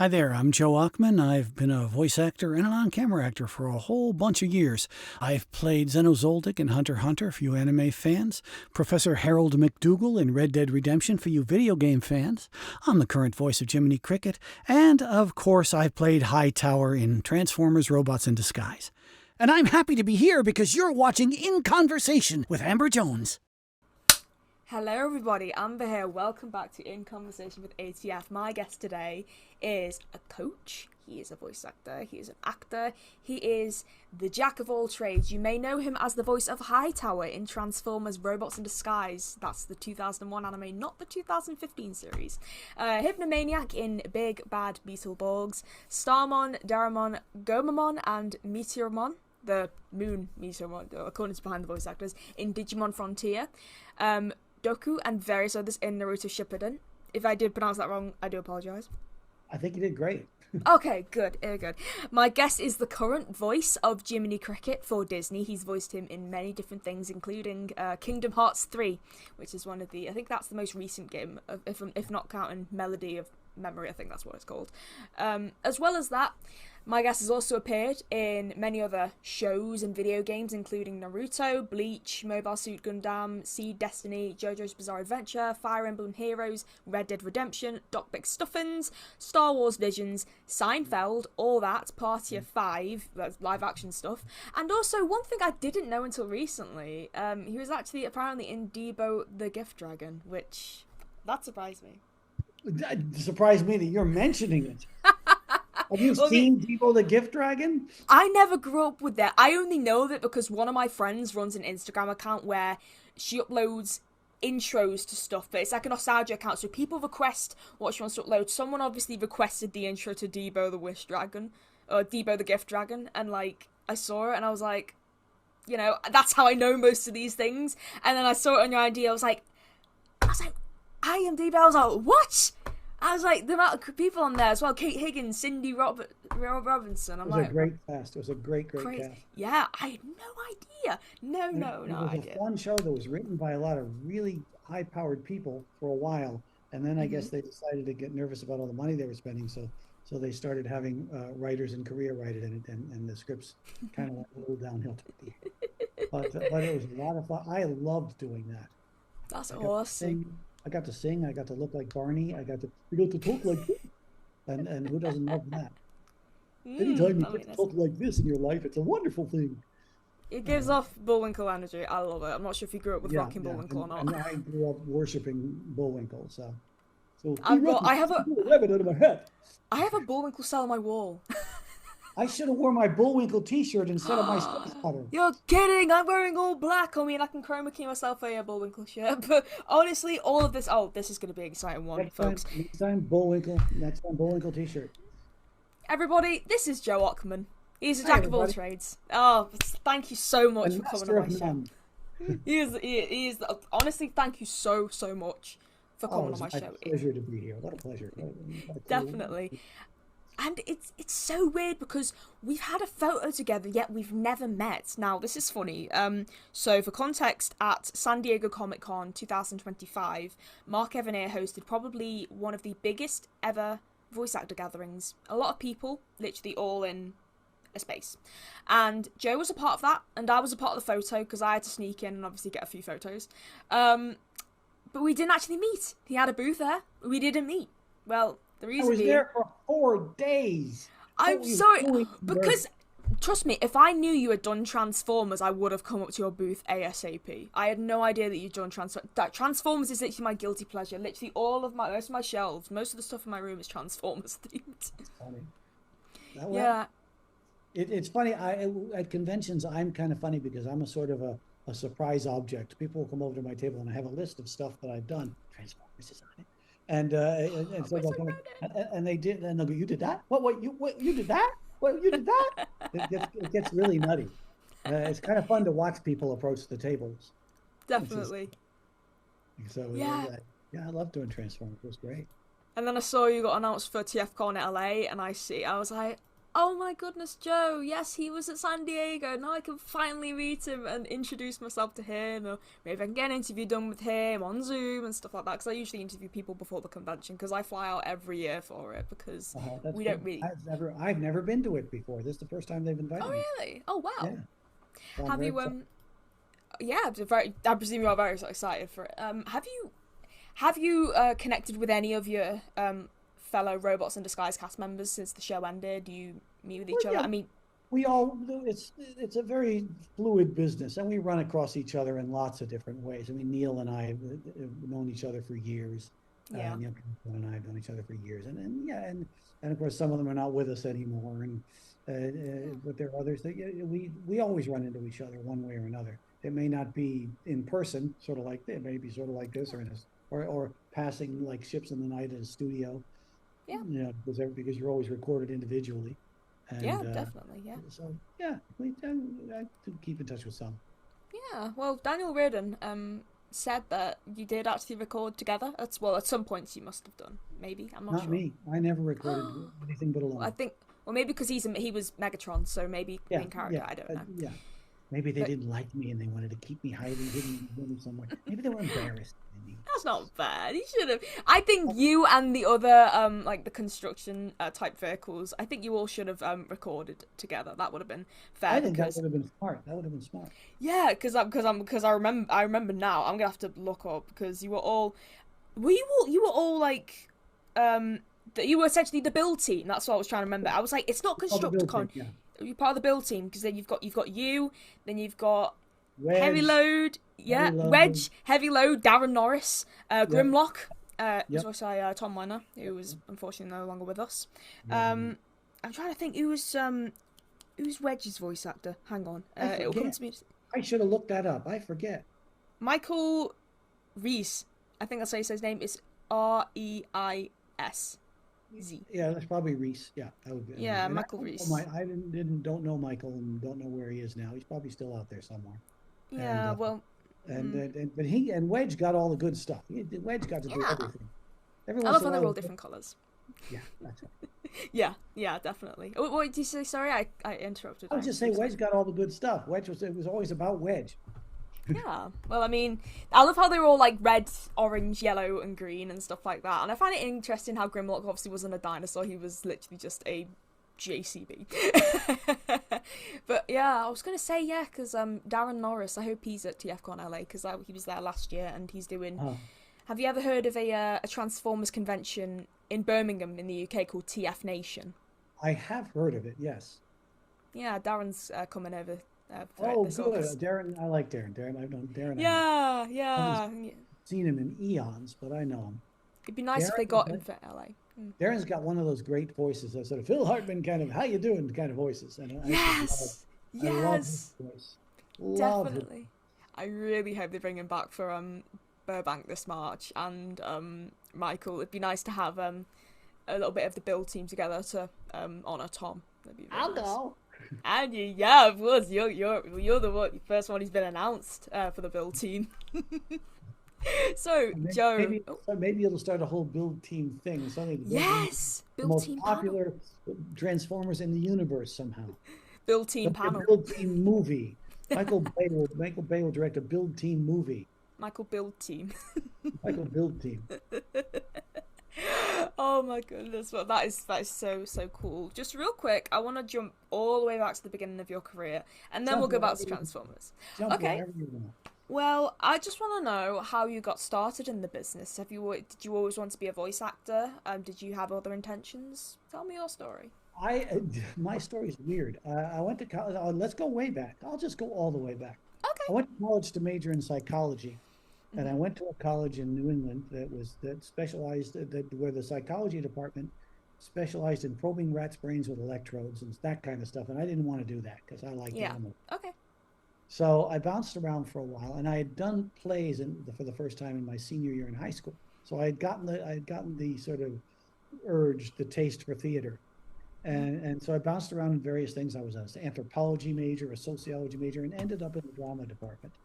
Hi there, I'm Joe Ochman. I've been a voice actor and an on-camera actor for a whole bunch of years. I've played Zeno Zoldyck in Hunter x Hunter for you anime fans, Professor Harold McDougal in Red Dead Redemption for you video game fans. I'm the current voice of Jiminy Cricket, and of course I've played Hightower in Transformers Robots in Disguise. And I'm happy to be here because you're watching In Conversation with Amber Jones. Hello everybody, Amber here. Welcome back to In Conversation with ATF. My guest today is a coach, he is a voice actor, he is an actor, he is the jack of all trades. You may know him as the voice of Hightower in Transformers Robots in Disguise. That's the 2001 anime, not the 2015 series. Hypnomaniac in Big Bad Beetleborgs, Starmon, Daramon, Gomamon and Meteormon, the moon Meteormon, according to behind the voice actors, in Digimon Frontier. Doku and various others in Naruto Shippuden. If I did pronounce that wrong, I do apologise. I think you did great. Okay, good, good. My guest is the current voice of Jiminy Cricket for Disney. He's voiced him in many different things, including Kingdom Hearts 3, which is one of the, I think that's the most recent game, if not counting Melody of Memory, I think that's what it's called. As well as that, my guest has also appeared in many other shows and video games, including Naruto, Bleach, Mobile Suit Gundam, Seed Destiny, JoJo's Bizarre Adventure, Fire Emblem Heroes, Red Dead Redemption, Doc Stuffins, Star Wars Visions, Seinfeld, all that, Party of Five, that's live action stuff. And also, one thing I didn't know until recently, he was actually apparently in Dibo The Gift Dragon, which, that surprised me. It surprised me that you're mentioning it. Have you seen Dibo the Gift Dragon? I never grew up with that. I only know that because one of my friends runs an Instagram account where she uploads intros to stuff, but it's like a nostalgia account, so people request what she wants to upload. Someone obviously requested the intro to Dibo the Wish Dragon, or Dibo the Gift Dragon, and like, I saw it and I was like, you know, that's how I know most of these things. And then I saw it on your ID, I was like, I am Dibo. I was like, what? I was like, the amount of people on there as well. Kate Higgins, Cindy Robinson. It was a great cast. It was a great cast. Yeah, I had no idea. No idea. It was a fun show that was written by a lot of really high-powered people for a while. And then I guess they decided to get nervous about all the money they were spending. So they started having writers in Korea write it, and the scripts kind of went a little downhill. But it was a lot of fun. I loved doing that. That's awesome. I got to sing. I got to look like Barney. I got to talk like this. And who doesn't love that? Anytime you get to talk like this in your life, it's a wonderful thing. It gives off Bullwinkle energy. I love it. I'm not sure if you grew up with rocking Bullwinkle or not. And I grew up worshipping Bullwinkle, so I have a rabbit out of my head. I have a Bullwinkle cell on my wall. I should have worn my Bullwinkle t-shirt instead of my Space Cutter. You're kidding! I'm wearing all black. I mean, I can chroma key myself a Bullwinkle shirt. But honestly, all of this... Oh, this is going to be an exciting one, folks. Next time Bullwinkle t-shirt. Everybody, this is Joe Ochman. He's a jack of all trades. Oh, thank you so much for coming on my show. He is. Honestly, thank you so much for coming on my show. It's a pleasure to be here. What a pleasure. Definitely. And it's so weird because we've had a photo together, yet we've never met. Now, this is funny. So, for context, at San Diego Comic-Con 2025, Mark Evanier hosted probably one of the biggest ever voice actor gatherings. A lot of people, literally all in a space. And Joe was a part of that, and I was a part of the photo because I had to sneak in and obviously get a few photos. But we didn't actually meet. He had a booth there. We didn't meet. Well... I was there for 4 days. I'm sorry, because, trust me, if I knew you had done Transformers, I would have come up to your booth ASAP. I had no idea that you'd done Transformers. Transformers is literally my guilty pleasure. Literally most of my shelves, most of the stuff in my room is Transformers themed. It's funny. Yeah. It's funny, at conventions, I'm kind of funny because I'm a sort of a surprise object. People will come over to my table and I have a list of stuff that I've done. Transformers is on it. And so they'll come and they did, and they'll go, "You did that? What you did that? What you did that?" It gets really nutty. It's kind of fun to watch people approach the tables. Definitely. Yeah, I love doing Transformers. It was great. And then I saw you got announced for TFCon in LA, and I was like, Oh my goodness, Joe. Yes, he was at San Diego. Now I can finally meet him and introduce myself to him. Or maybe I can get an interview done with him on Zoom and stuff like that. Because I usually interview people before the convention because I fly out every year for it because we don't really... I've never been to it before. This is the first time they've invited me. Oh, really? Oh, wow. Yeah. So have you, yeah, I presume you're very excited for it. Have you connected with any of your fellow Robots in Disguise cast members since the show ended? Do you meet with each other? Yeah. I mean, it's a very fluid business, and we run across each other in lots of different ways. I mean, Neil and I have known each other for years. Yeah. Neil and I have known each other for years, and of course some of them are not with us anymore, but there are others that we always run into each other one way or another. It may not be in person, sort of like it may be sort of like this, or passing like ships in the night in a studio. Yeah. You know, because you're always recorded individually. And, yeah, definitely. Yeah. So yeah, I do keep in touch with some. Yeah. Well, Daniel Reardon said that you did actually record together. At some points you must have done. Maybe, I'm not sure. Not me. I never recorded anything but alone. I think. Well, maybe because he was Megatron, so maybe main character. I don't know. Yeah. Maybe they didn't like me and they wanted to keep me hidden somewhere. Maybe they were embarrassed. That's not bad. You should have. I think you and the other like the construction type vehicles. I think you all should have recorded together. That would have been fair. I think that would have been smart. Yeah, because I remember now. I'm gonna have to look up because you were all like you were essentially the build team. That's what I was trying to remember. I was like, it's not Constructicon. Yeah. You're part of the build team because then you've got you, then you've got Wedge, Heavy Load, Wedge, Heavy Load, Darren Norris, Grimlock, as well as Tom Werner, who was unfortunately no longer with us. I'm trying to think who's Wedge's voice actor. Hang on, it'll come to me. I should have looked that up. I forget. Michael Reis. I think that's how you say his name. It's Reis. Yeah, that's probably Reese. Yeah, that would be. Yeah, Michael Reis. I don't know Michael and don't know where he is now. He's probably still out there somewhere. Yeah, but he and Wedge got all the good stuff. Wedge got to do everything. I love how they're all different colours. Yeah, that's right. yeah, definitely. What did you say? Sorry, I interrupted. I was just saying Wedge got all the good stuff. It was always about Wedge. Yeah, well, I mean, I love how they were all like red, orange, yellow, and green and stuff like that. And I find it interesting how Grimlock obviously wasn't a dinosaur; he was literally just a JCB. But yeah, I was gonna say because Darren Norris, I hope he's at TFCon LA because he was there last year and he's doing. Have you ever heard of a Transformers convention in Birmingham in the UK called TF Nation? I have heard of it. Yes. Yeah, Darren's coming over. Oh, good. Darren, I like Darren. I've known Darren. Yeah. I haven't seen him in eons, but I know him. It'd be nice if they got him for LA. Darren's got one of those great voices, that sort of Phil Hartman kind of "how you doing" kind of voices. And I love his voice. Definitely. I really hope they bring him back for Burbank this March. And Michael, it'd be nice to have a little bit of the build team together to honour Tom. That'd be I'll nice. go. And yeah, of course, you're the first one who's been announced for the build team. So Joe, maybe it'll start a whole build team thing. Yes, build most team popular panel. Transformers in the universe somehow. Build team panel. Build team movie. Michael Bay will direct a build team movie. Michael Build Team. Michael Build Team. Oh my goodness, well that is so cool. Just real quick, I want to jump all the way back to the beginning of your career and then we'll go back to Transformers. Okay. Well, I just want to know how you got started in the business. Did you always want to be a voice actor? Did you have other intentions? Tell me your story. My story's weird. I went to college. Let's go way back. I'll just go all the way back. Okay. I went to college to major in psychology. And I went to a college in New England that specialized, where the psychology department specialized in probing rats' brains with electrodes and that kind of stuff. And I didn't want to do that because I liked animals. Okay. So I bounced around for a while, and I had done plays for the first time in my senior year in high school. So I had gotten the sort of urge, the taste for theater, and so I bounced around in various things. I was an anthropology major, a sociology major, and ended up in the drama department.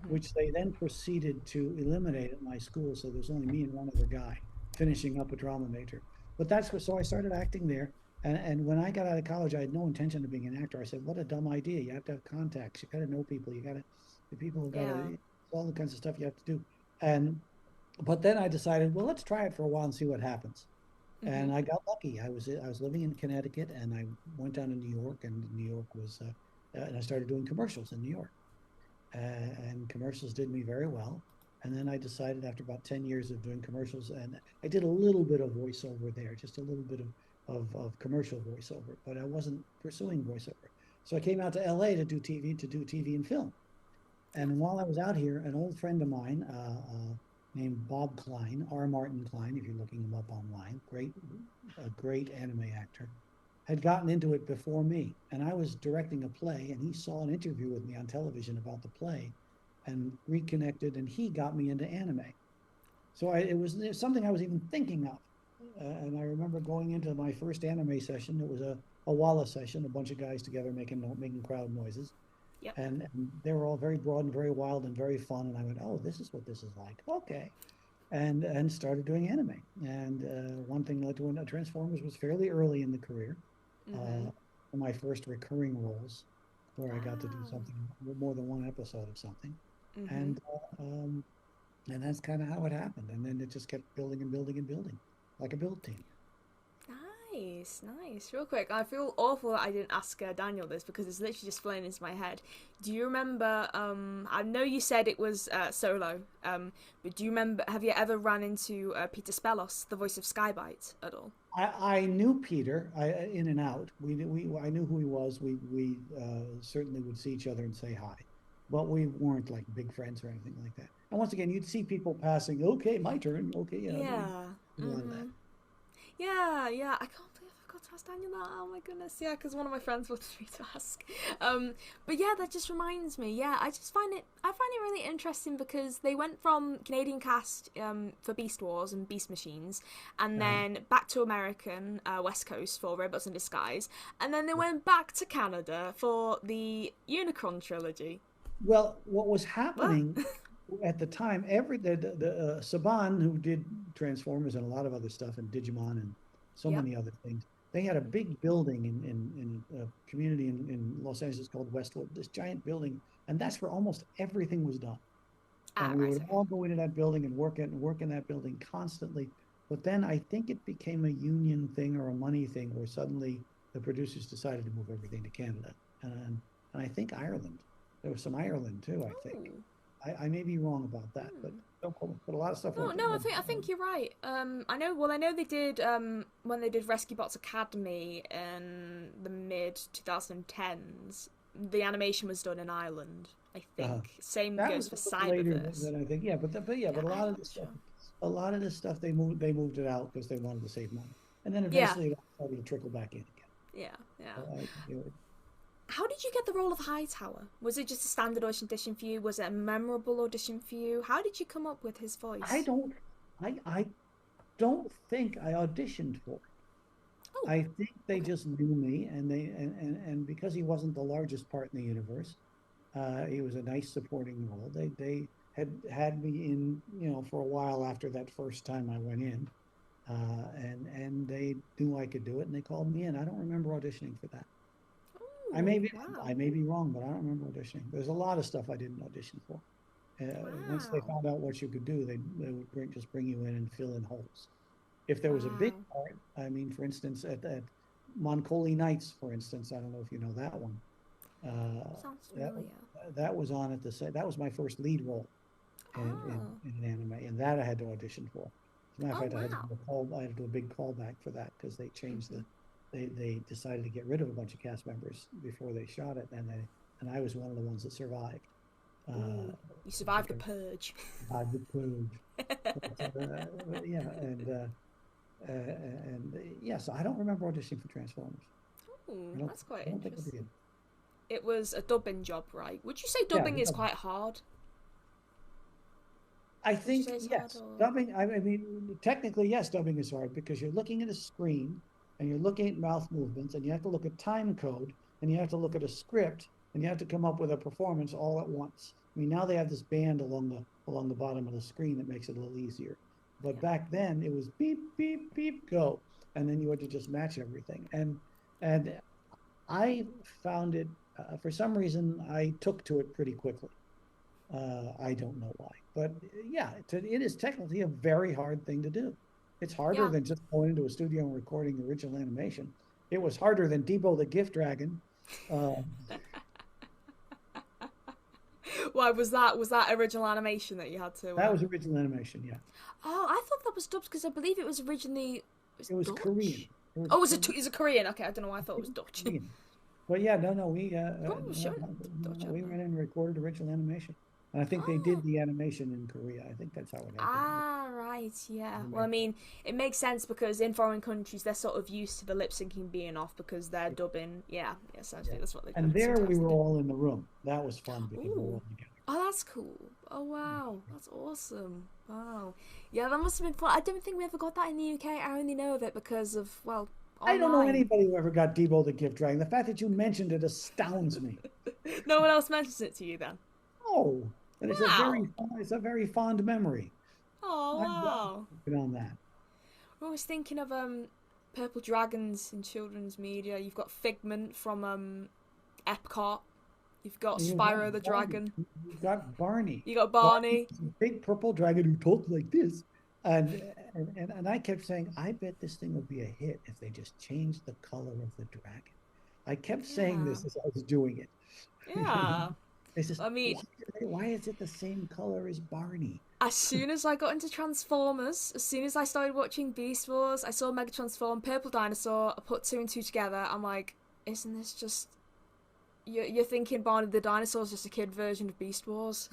Which they then proceeded to eliminate at my school. So there's only me and one other guy finishing up a drama major. But so I started acting there. And when I got out of college, I had no intention of being an actor. I said, what a dumb idea. You have to have contacts. You got to know people. You got to, the people have got Yeah. to, all the kinds of stuff you have to do. And, but then I decided, well, let's try it for a while and see what happens. And I got lucky. I was living in Connecticut, and I went down to New York, and New York was, and I started doing commercials in New York, and commercials did me very well. And then I decided after about 10 years of doing commercials, and I did a little bit of voiceover there, just a little bit of commercial voiceover, but I wasn't pursuing voiceover. So I came out to LA to do TV and film. And while I was out here, an old friend of mine named Bob Klein, R. Martin Klein, if you're looking him up online, a great anime actor, had gotten into it before me. And I was directing a play, and he saw an interview with me on television about the play and reconnected, and he got me into anime. So it was something I was even thinking of. And I remember going into my first anime session. It was a Walla session, a bunch of guys together making crowd noises. Yep. And they were all very broad and very wild and very fun. And I went, oh, this is what this is like. Okay. And started doing anime. And one thing led to another. Transformers was fairly early in the career. My first recurring roles, where I got to do something, more than one episode of something. And that's kind of how it happened. And then it just kept building and building and building, like a build team. Nice, nice. Real quick, I feel awful that I didn't ask Daniel this because it's literally just flying into my head. Do you remember, I know you said it was solo, but do you remember, have you ever ran into Peter Spellos, the voice of Skybite, at all? I knew Peter in and out. I knew who he was. We certainly would see each other and say hi, but we weren't like big friends or anything like that. And once again, you'd see people passing. Okay, my turn. Okay, you know. Yeah. Yeah. I can't believe I forgot to ask Daniel that. Oh my goodness. Yeah, because one of my friends wanted me to ask. But yeah, that just reminds me. Yeah, I find it really interesting because they went from Canadian cast for Beast Wars and Beast Machines, and then back to American West Coast for Robots in Disguise, and then they went back to Canada for the Unicron trilogy. Well, what was happening at the time, the Saban, who did Transformers and a lot of other stuff, and Digimon and so many other things, they had a big building in a community in Los Angeles called Westwood, this giant building, and that's where almost everything was done. And we would all go into that building and work in that building constantly. But then I think it became a union thing or a money thing where suddenly the producers decided to move everything to Canada. And I think Ireland. There was some Ireland too, I think. I may be wrong about that, but don't quote me. But a lot of stuff. No, I think you're right. I know they did when they did Rescue Bots Academy in the mid 2010s. The animation was done in Ireland, I think. Same goes for Cyberverse. Than I think, but a lot of this stuff they moved it out because they wanted to save money, and then eventually it started to trickle back in again. Yeah. How did you get the role of Hightower? Was it just a standard audition for you? Was it a memorable audition for you? How did you come up with his voice? I don't think I auditioned for it. Oh. I think they just knew me, and because he wasn't the largest part in the universe, he was a nice supporting role. They had me in, for a while after that first time I went in, and they knew I could do it, and they called me in. I don't remember auditioning for that. I may be wrong, but I don't remember auditioning. There's a lot of stuff I didn't audition for. Once they found out what you could do, they would just bring you in and fill in holes. If there was a big part, I mean, for instance, at Moncoli Nights, for instance, I don't know if you know that one. Sounds familiar. That was on at the set. That was my first lead role in an anime, and that I had to audition for. As a matter of fact, I had to do a big callback for that because they changed They decided to get rid of a bunch of cast members before they shot it, and I was one of the ones that survived. You survived the purge. Survived the purge. So I don't remember auditioning for Transformers. That's quite interesting. It was a dubbing job, right? Would you say dubbing is quite hard? I think yes. Dubbing. I mean, technically, yes. Dubbing is hard because you're looking at a screen. And you're looking at mouth movements, and you have to look at time code, and you have to look at a script, and you have to come up with a performance all at once. I mean, now they have this band along the bottom of the screen that makes it a little easier. But back then, it was beep, beep, beep, go. and then you had to just match everything. And I found it, for some reason, I took to it pretty quickly. I don't know why, but yeah, it is technically a very hard thing to do. It's harder than just going into a studio and recording the original animation. It was harder than Dibo the Gift Dragon. Why was that original animation that you had to? That was original animation, yeah. Oh, I thought that was dubbed because I believe it was originally. It was Korean. Is it Korean? Okay, I don't know why I thought it was Dutch. But yeah, no, we went in and recorded original animation. And I think they did the animation in Korea. I think that's how it happened. Ah, right, yeah. Well, I mean, it makes sense because in foreign countries they're sort of used to the lip syncing being off because they're dubbing. Yeah, essentially that's what they do. And there we were all in the room. That was fun because we were all together. Oh, that's cool. Oh, wow. That's awesome. Wow. Yeah, that must have been fun. I don't think we ever got that in the UK. I only know of it because of, well, online. I don't know anybody who ever got Dibo the Gift Dragon. The fact that you mentioned it astounds me. No one else mentions it to you then? Oh, and it's a very fond memory. Oh, wow. On that. I was thinking of purple dragons in children's media. You've got Figment from Epcot. You've got Spyro the Dragon. You've got Barney. You got Barney. A big purple dragon who talks like this. And I kept saying, I bet this thing would be a hit if they just changed the color of the dragon. I kept saying this as I was doing it. Yeah. I mean, why is it the same color as Barney? As soon as I got into Transformers, as soon as I started watching Beast Wars, I saw Megatron's form, Purple Dinosaur, I put 2 and 2 together, I'm like, isn't this just... You're thinking Barney the Dinosaur's just a kid version of Beast Wars?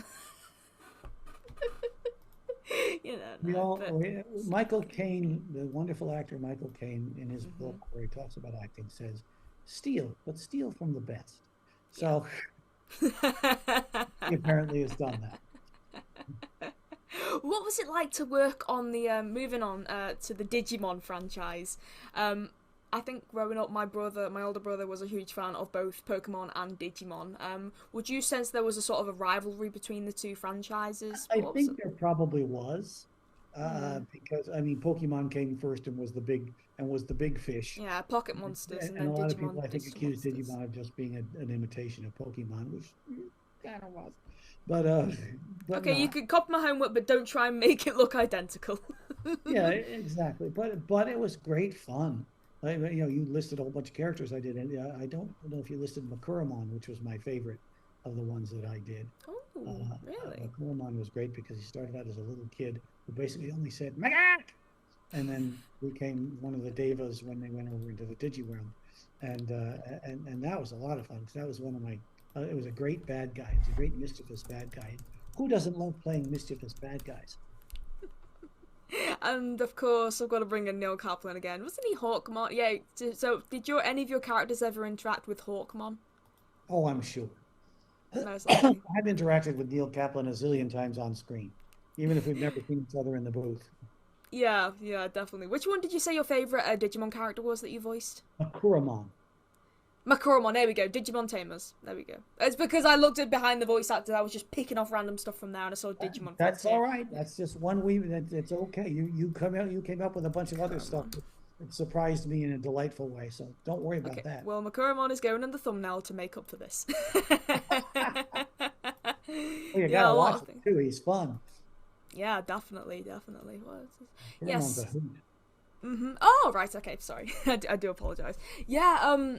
Michael Caine, the wonderful actor Michael Caine, in his book where he talks about acting, says, steal, but steal from the best. So he apparently has done that. What was it like to work on the, moving on to the Digimon franchise? I think growing up, my older brother was a huge fan of both Pokemon and Digimon. Would you sense there was a sort of a rivalry between the two franchises? I think there probably was, because I mean, Pokemon came first and was the big fish. Yeah, Pocket Monsters, and a lot of people I think accused Digimon of just being an imitation of Pokemon, which kind of was. But okay, you could copy my homework, but don't try and make it look identical. Yeah, exactly. But it was great fun. You listed a whole bunch of characters I did, and I don't know if you listed Makuramon, which was my favorite of the ones that I did. Oh, really? Makuramon was great because he started out as a little kid who basically only said "Magak," and then became one of the Devas when they went over into the Digirealm, and that was a lot of fun because that was one of my. It was a great bad guy. It's a great mischievous bad guy. Who doesn't love playing mischievous bad guys? And of course, I've got to bring in Neil Kaplan again. Wasn't he Hawkmon? Yeah. So, did any of your characters ever interact with Hawkmon? Oh, I'm sure. I've interacted with Neil Kaplan a zillion times on screen, even if we've never seen each other in the booth. Yeah, definitely. Which one did you say your favorite Digimon character was that you voiced? Makuramon. Makuramon, there we go. Digimon Tamers. There we go. It's because I looked at behind the voice actors. I was just picking off random stuff from there, and I saw Digimon. That's all right. That's just one it's okay. You came up with a bunch of other stuff that surprised me in a delightful way. So don't worry about that. Well, Makuramon is going in the thumbnail to make up for this. You gotta watch him too. He's fun. Yeah, definitely. Yes. Oh, right. Okay. Sorry. I do apologize. Yeah.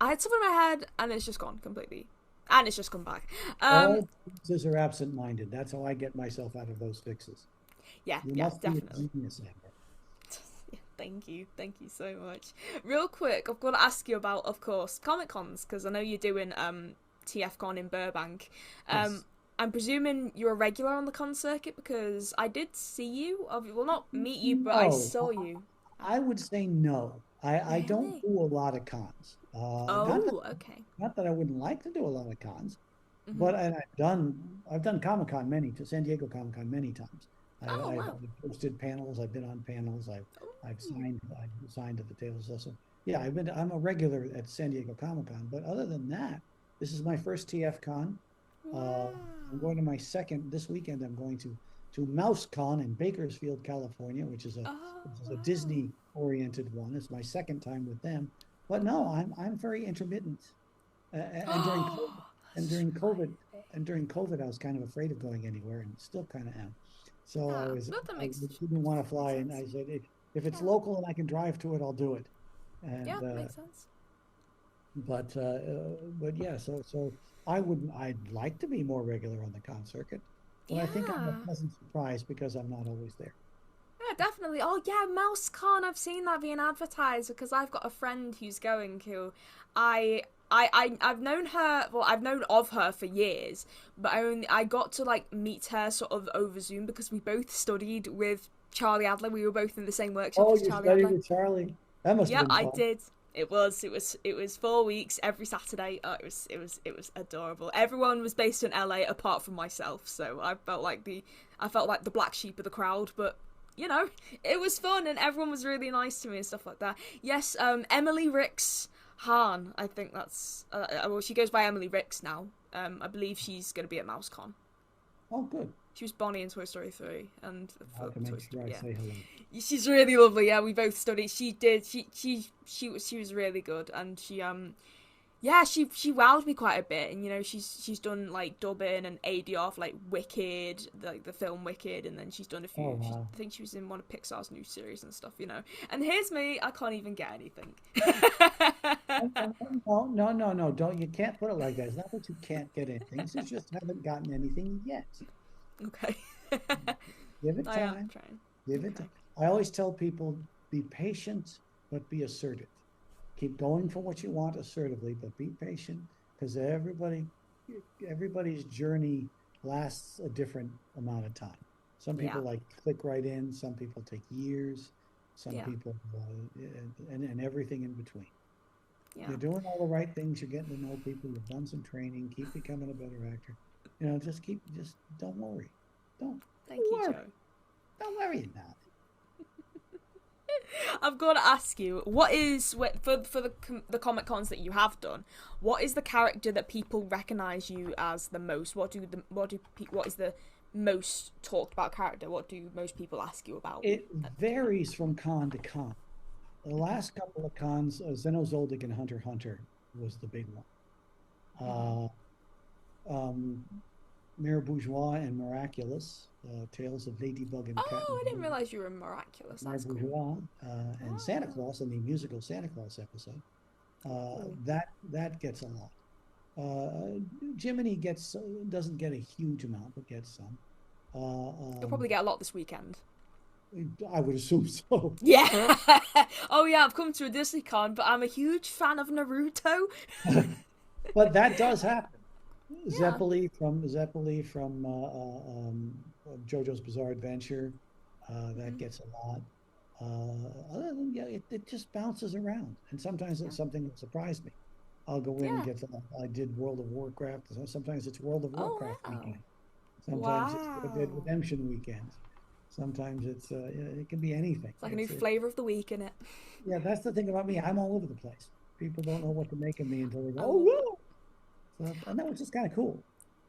I had something in my head, and it's just gone completely. And it's just come back. All fixes are absent-minded. That's how I get myself out of those fixes. Yeah, you must definitely. Be a genius, Amber. Thank you so much. Real quick, I've got to ask you about, of course, Comic Cons, because I know you're doing TFCon in Burbank. Yes. I'm presuming you're a regular on the con circuit because I did see you. Well, not meet you, but I saw you. I would say no. I don't do a lot of cons. Okay. Not that I wouldn't like to do a lot of cons, but I've done Comic-Con San Diego Comic-Con many times. I've hosted panels. I've been on panels. I've signed at the tables. So yeah, I'm a regular at San Diego Comic-Con. But other than that, this is my first TFCon. I'm going to my second this weekend. I'm going to MouseCon in Bakersfield, California, which is a Disney oriented one. It's my second time with them, but no, I'm very intermittent. And during COVID, and during COVID, and during COVID, I was kind of afraid of going anywhere, and still kind of am. So Yeah, no, that I makes didn't want to fly, and I sense. said, if it's Yeah, local and I can drive to it, I'll do it. yeah, And makes sense. but yeah, so I'd like to be more regular on the con circuit, but I think I'm a Yeah. pleasant surprise because I'm not always there. Yeah, definitely. Oh yeah, MouseCon. I've seen that being advertised because I've got a friend who's going who I I've known her. Well, I've known of her for years, but I got to like meet her sort of over Zoom because we both studied with Charlie Adler. We were both in the same workshop Oh, as you Charlie studied Adler. with Charlie? That must have Yep, been I fun. did. It was 4 weeks every Saturday. It was adorable. Everyone was based in LA apart from myself, so I felt like the black sheep of the crowd, but it was fun and everyone was really nice to me and stuff like that. Yes, Emily Ricks Hahn, I think that's well, she goes by Emily Ricks now. I believe she's going to be at MouseCon. Oh, good. She was Bonnie in Toy Story 3 and I'll for have to make Toy sure Story, I yeah. say hello. She's really lovely. Yeah, we both studied. She did. She was really good, and she wowed me quite a bit. And she's done like dubbing and ADR for like Wicked, like the film Wicked, and then she's done a Oh, few. wow. I think she was in one of Pixar's new series and stuff. And here's me. I can't even get anything. No, no, no, no, don't, you can't put it like that. It's not that you can't get anything. It's just haven't gotten anything yet. Okay. Give it I am time. trying. Give it Okay. time. I always tell people, be patient, but be assertive. Keep going for what you want assertively, but be patient because everybody's journey lasts a different amount of time. Some Yeah. people like click right in, some people take years, some Yeah. people, and everything in between. Yeah. You're doing all the right things. You're getting to know people. You've done some training. Keep becoming a better actor. Just don't worry. Don't, Thank don't you, worry. Joe. Don't worry now. I've got to ask you, what is for the Comic Cons that you have done? What is the character that people recognize you as the most? What is the most talked about character? What do most people ask you about? It varies from con to con. The last couple of cons, Zeno Zoldyck and Hunter x Hunter was the big Mm-hmm. one. Um, Mira Bourgeois and Miraculous, Tales of Ladybug and Cat Oh, I didn't Noir. realize you were Miraculous. Mira That's cool. Bourgeois and Santa Oh, Claus in the musical Santa Claus episode. cool. That gets a lot. Jiminy doesn't get a huge amount, but gets some. Uh, You'll um, probably get a lot this weekend. I would assume so. Yeah. Oh yeah, I've come to a Disney con, but I'm a huge fan of Naruto. But that does happen. Yeah. Zeppeli from JoJo's Bizarre Adventure, that Hmm. gets a lot. Other than yeah, it just bounces around, and sometimes Yeah. it's something that surprised me. I'll go in and Yeah. get some. I did World of Warcraft. So sometimes it's World of Oh Warcraft wow. weekend. Sometimes it's Red Dead Wow. Redemption weekends. Sometimes it can be anything. It's like a new flavor of the week, in it. Yeah, that's the thing about me. I'm all over the place. People don't know what to make of me until they go, I oh, love it. whoa. So, and that was just kind of cool.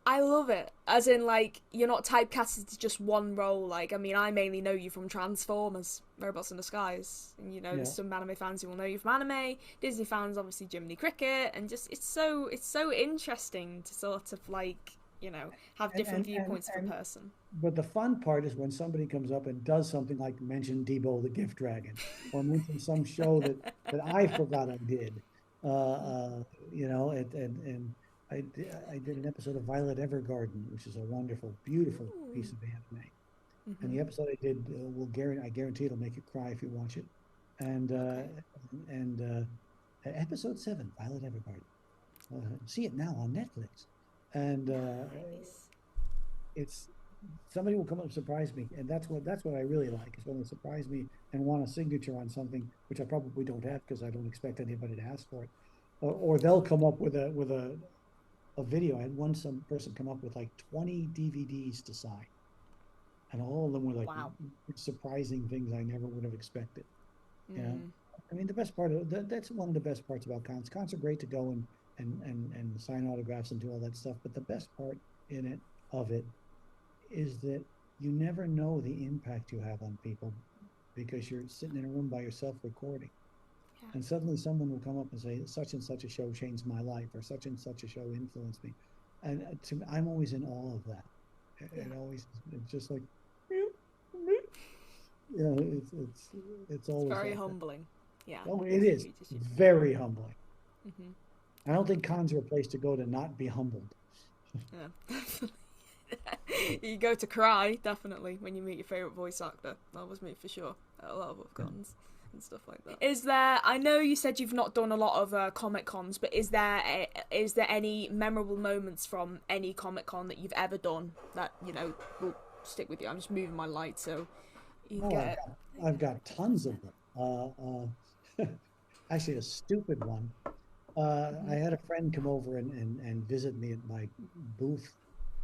I love it. As in, like, you're not typecasted to just one role. Like, I mean, I mainly know you from Transformers, Robots in Disguise. And, Yeah. there's some anime fans who will know you from anime. Disney fans, obviously, Jiminy Cricket. And just, it's so interesting to sort of, like, have And, different and, and, viewpoints of a and, person. but the fun part is when somebody comes up and does something like mention Debo the Gift Dragon or mention some show that I forgot I did. Uh, uh, and I did an episode of Violet Evergarden, which is a wonderful, beautiful piece Ooh. of anime. And Mm-hmm. the episode I did I guarantee it'll make you cry if you watch it. And Okay. episode 7, Violet Evergarden. See it now on Netflix. And Nice. it's somebody will come up and surprise me, and that's what I really like is when they surprise me and want a signature on something which I probably don't have because I don't expect anybody to ask for it, or they'll come up with a video. I had some person come up with like 20 DVDs to sign, and all of them were like Wow. surprising things I never would have expected. You know, Mm. I mean, the best part of that's one of the best parts about cons. Cons are great to go and sign autographs and do all that stuff, but the best part in it of it is that you never know the impact you have on people because you're sitting in a room by yourself recording. Yeah. And suddenly someone will come up and say, such and such a show changed my life, or such and such a show influenced me. And to me, I'm always in awe of that. It always, it's just like, it's always very like humbling. Yeah. Oh, it is very humbling. Mm-hmm. I don't think cons are a place to go to not be humbled. Yeah. You go to cry, definitely, when you meet your favourite voice actor. That was me for sure at a lot of cons and stuff like that. Is there, I know you said you've not done a lot of Comic Cons, but is there any memorable moments from any Comic Con that you've ever done that, you know, will stick with you? I'm just moving my light so you get it. I've got tons of them. Actually, a stupid one. I had a friend come over and visit me at my booth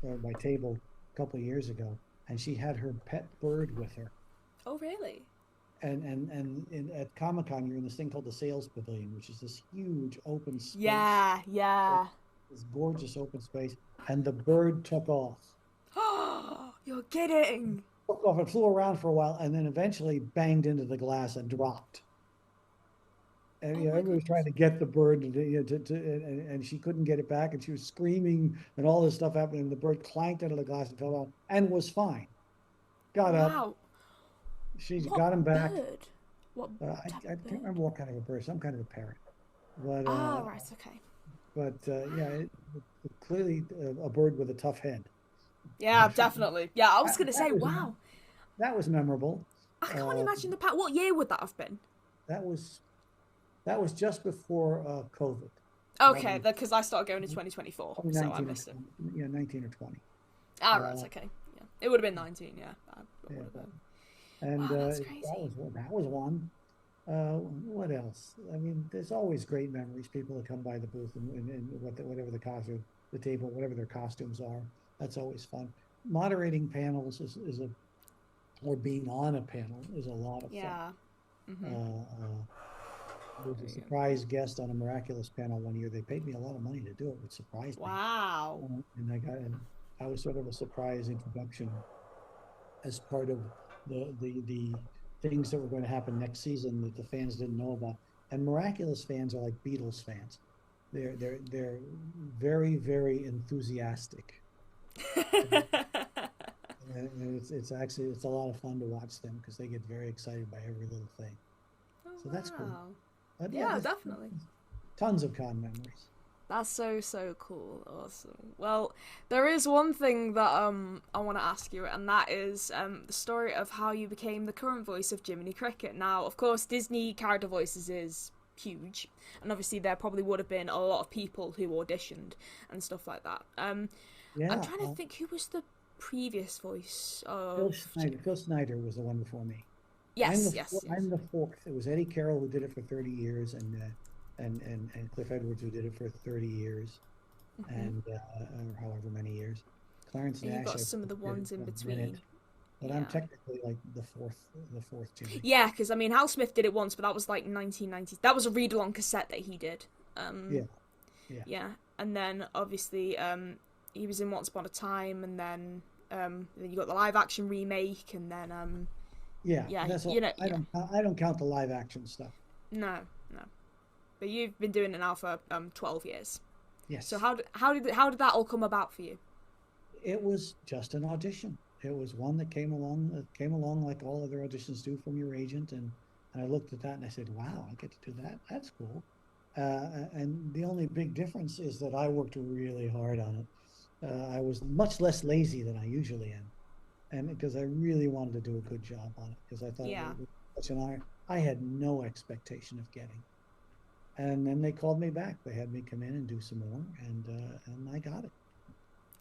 or my table a couple of years ago, and she had her pet bird with her. Oh, really? And at Comic-Con, you're in this thing called the Sales Pavilion, which is this huge open space. Yeah. This gorgeous open space, and the bird took off. Oh, you're kidding! Took off and flew around for a while, and then eventually banged into the glass and dropped. And everybody was trying to get the bird, and she couldn't get it back, and she was screaming, and all this stuff happened, and the bird clanked into the glass and fell down, and was fine. Got up. She got him back. Bird? What? I can't remember what kind of a bird. Some kind of a parrot. But right, okay. But clearly a bird with a tough head. Yeah, definitely. Yeah, I was going to say, wow. That was memorable. I can't imagine the What year would that have been? That was just before COVID. Okay, because I started going in 2024, so I missed it. Yeah, 19 or 20. Right, okay. Yeah, it would have been 19. Yeah. And that's crazy. that was one. What else? I mean, there's always great memories. People that come by the booth and whatever the costume, the table, whatever their costumes are. That's always fun. Moderating panels or being on a panel is a lot of fun. Yeah. Mm-hmm. There was a surprise guest on a Miraculous panel one year. They paid me a lot of money to do it, which surprised me. Wow. And I was sort of a surprise introduction as part of the things that were going to happen next season that the fans didn't know about. And Miraculous fans are like Beatles fans. They're very, very enthusiastic. And it's a lot of fun to watch them because they get very excited by every little thing. Oh, so that's cool. But yeah, definitely. Tons of con memories. That's so cool. Awesome. Well, there is one thing that I want to ask you, and that is the story of how you became the current voice of Jiminy Cricket. Now, of course, Disney character voices is huge, and obviously there probably would have been a lot of people who auditioned and stuff like that. I'm trying to think who was the previous voice of Phil Snyder was the one before me. Yes. I'm the fourth. It was Eddie Carroll who did it for 30 years, and Cliff Edwards who did it for 30 years, and or however many years. Clarence Nash. You've got some of the ones in between. But I'm technically like the fourth Jimmy. Yeah, because I mean, Hal Smith did it once, but that was like 1990s. That was a read-along cassette that he did. Yeah, and then obviously he was in Once Upon a Time, and then you got the live-action remake, and then that's all. I don't count the live-action stuff. No. But you've been doing it now for 12 years. Yes. So how did that all come about for you? It was just an audition. It was one that came along like all other auditions do from your agent, and I looked at that and I said, "Wow, I get to do that. That's cool." And the only big difference is that I worked really hard on it. I was much less lazy than I usually am, and because I really wanted to do a good job on it, because I thought it was such an honor. I had no expectation of getting. And then they called me back. They had me come in and do some more, and I got it.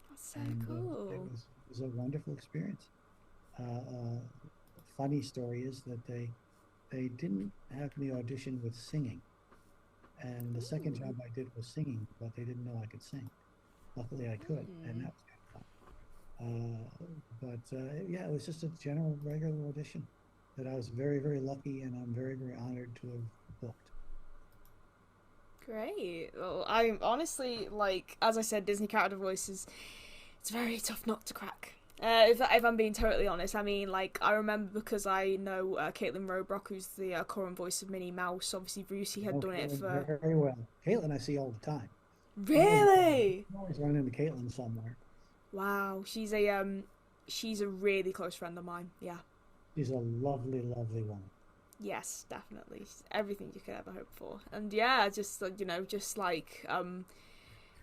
That's so cool. It was a wonderful experience. Funny story is that they didn't have me audition with singing, and the second job I did was singing, but they didn't know I could sing. Luckily, I could, and that was kind of fun. It was just a general regular audition that I was very, very lucky, and I'm very, very honored to have booked. Great. Well, I'm honestly, like, as I said, Disney character voices, it's a very tough nut to crack. If I'm being totally honest, I mean, like, I remember because I know Caitlin Robrock, who's the current voice of Minnie Mouse. Obviously, Brucey had done it for. Very well. Caitlin, I see all the time. Really? I'm always running into Caitlin somewhere. Wow, she's a really close friend of mine. Yeah. She's a lovely, lovely woman. Yes, definitely. Everything you could ever hope for. And yeah, just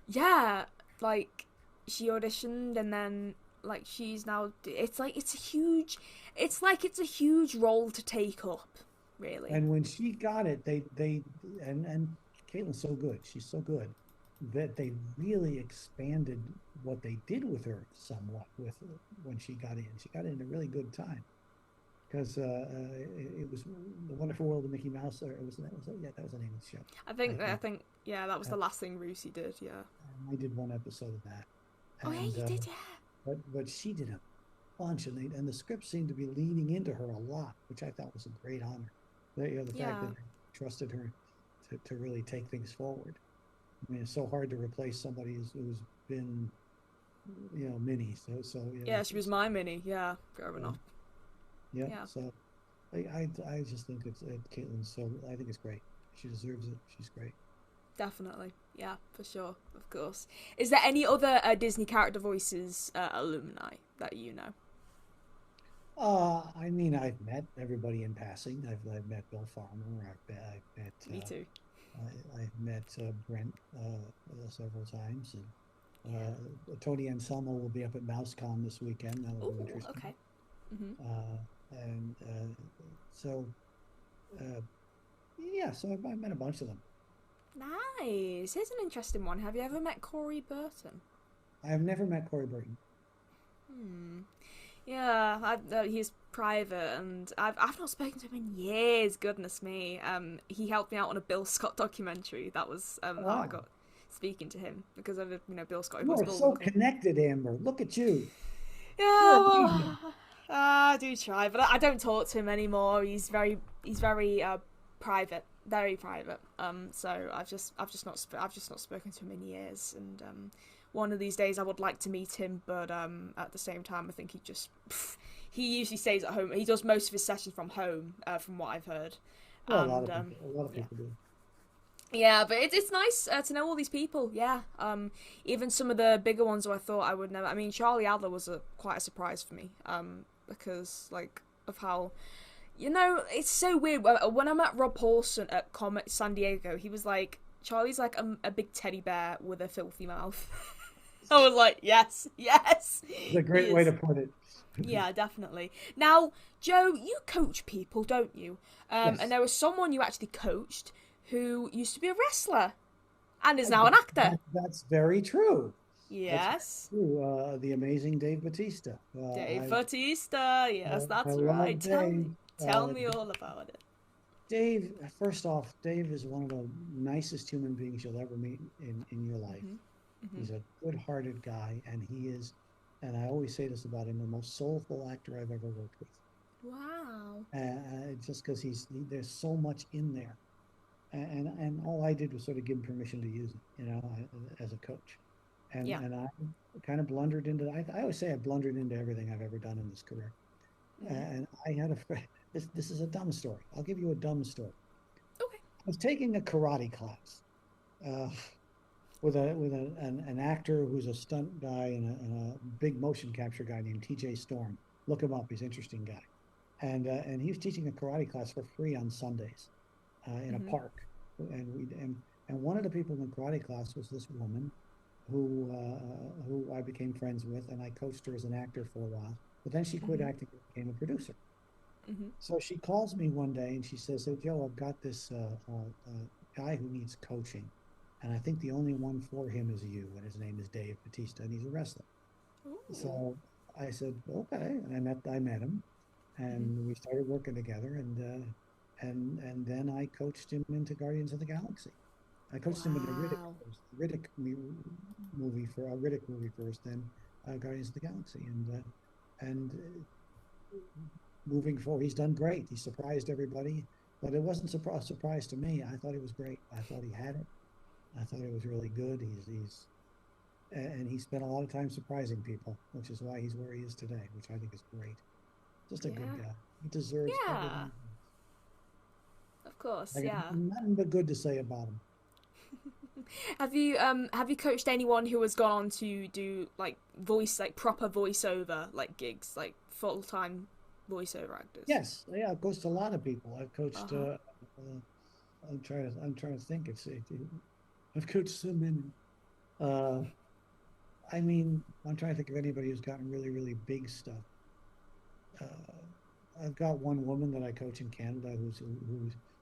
yeah, like she auditioned and then like she's now it's a huge role to take up, really. And when she got it, and Caitlin's so good. She's so good that they really expanded what they did with her somewhat with when she got in. She got in a really good time. Because it was The Wonderful World of Mickey Mouse, or that was the name of the show. I think that was the last thing Lucy did. Yeah, I did one episode of that. And, you did, yeah. But she did a bunch, and the script seemed to be leaning into her a lot, which I thought was a great honor. The fact that they trusted her to really take things forward. I mean, it's so hard to replace somebody who's been, Minnie. So yeah, she was my Minnie. Yeah, growing up. Yeah. So I just think it's Caitlin. So I think it's great. She deserves it. She's great. Definitely. Yeah, for sure. Of course. Is there any other Disney character voices alumni that you know? I mean, I've met everybody in passing. I've met Bill Farmer. I've met. Me too. I've met Brent several times, and Tony Anselmo will be up at MouseCon this weekend. That will be interesting. Okay. So I've met a bunch of them. Nice. Here's an interesting one. Have you ever met Corey Burton? I have never met Corey Burton. Yeah, he's private, and I've not spoken to him in years. Goodness me. He helped me out on a Bill Scott documentary. That was how I got speaking to him because of Bill Scott. You are so connected, Amber. Look at you. Yeah, well, I do try, but I don't talk to him anymore. He's very private, very private. So I've just not spoken to him in years, and one of these days I would like to meet him, but at the same time I think he usually stays at home. He does most of his sessions from home, from what I've heard. Well, a lot of people do. Yeah, but it's nice to know all these people. Yeah, even some of the bigger ones who I thought I would never. I mean, Charlie Adler was quite a surprise for me. Because of how, it's so weird. When I met Rob Paulson at Comic San Diego, he was like, Charlie's like a big teddy bear with a filthy mouth. I was like, yes. It's a great way to put it. Yeah, definitely. Now, Joe, you coach people, don't you? Yes. And there was someone you actually coached who used to be a wrestler and is now an actor. That's very true. Yes. The amazing Dave Bautista. Dave Bautista. Yes, that's right. Tell me all about it. Dave, first off, Dave is one of the nicest human beings you'll ever meet in your life. He's a good-hearted guy, and he is, and I always say this about him, the most soulful actor I've ever worked with. Wow. Just because there's so much in there. And all I did was sort of give him permission to use it, as a coach. And I kind of blundered into. I always say I blundered into everything I've ever done in this career. And I had a friend. This is a dumb story. I'll give you a dumb story. Okay. I was taking a karate class with an actor who's a stunt guy and a big motion capture guy named T.J. Storm. Look him up. He's an interesting guy. And he was teaching a karate class for free on Sundays in a park. And one of the people in the karate class was this woman who I became friends with, and I coached her as an actor for a while. But then she quit acting and became a producer. So she calls me one day and she says, "Hey, Joe, I've got this guy who needs coaching, and I think the only one for him is you, and his name is Dave Bautista, and he's a wrestler." Ooh. So I said, "Okay," and I met him, and we started working together, and then I coached him into Guardians of the Galaxy. I coached him in a Riddick movie first, then Guardians of the Galaxy, and moving forward, he's done great. He surprised everybody, but it wasn't a surprise to me. I thought it was great. I thought he had it. I thought it was really good. and he spent a lot of time surprising people, which is why he's where he is today, which I think is great. Just a good guy. He deserves everything. Of course, I got yeah. nothing but good to say about him. Have you coached anyone who has gone on to do like proper voiceover like gigs, like full-time voiceover actors? Yes, yeah, I've coached a lot of people. I've coached. I'm trying to think. I've coached so many. I mean, I'm trying to think of anybody who's gotten really, really big stuff. I've got one woman that I coach in Canada who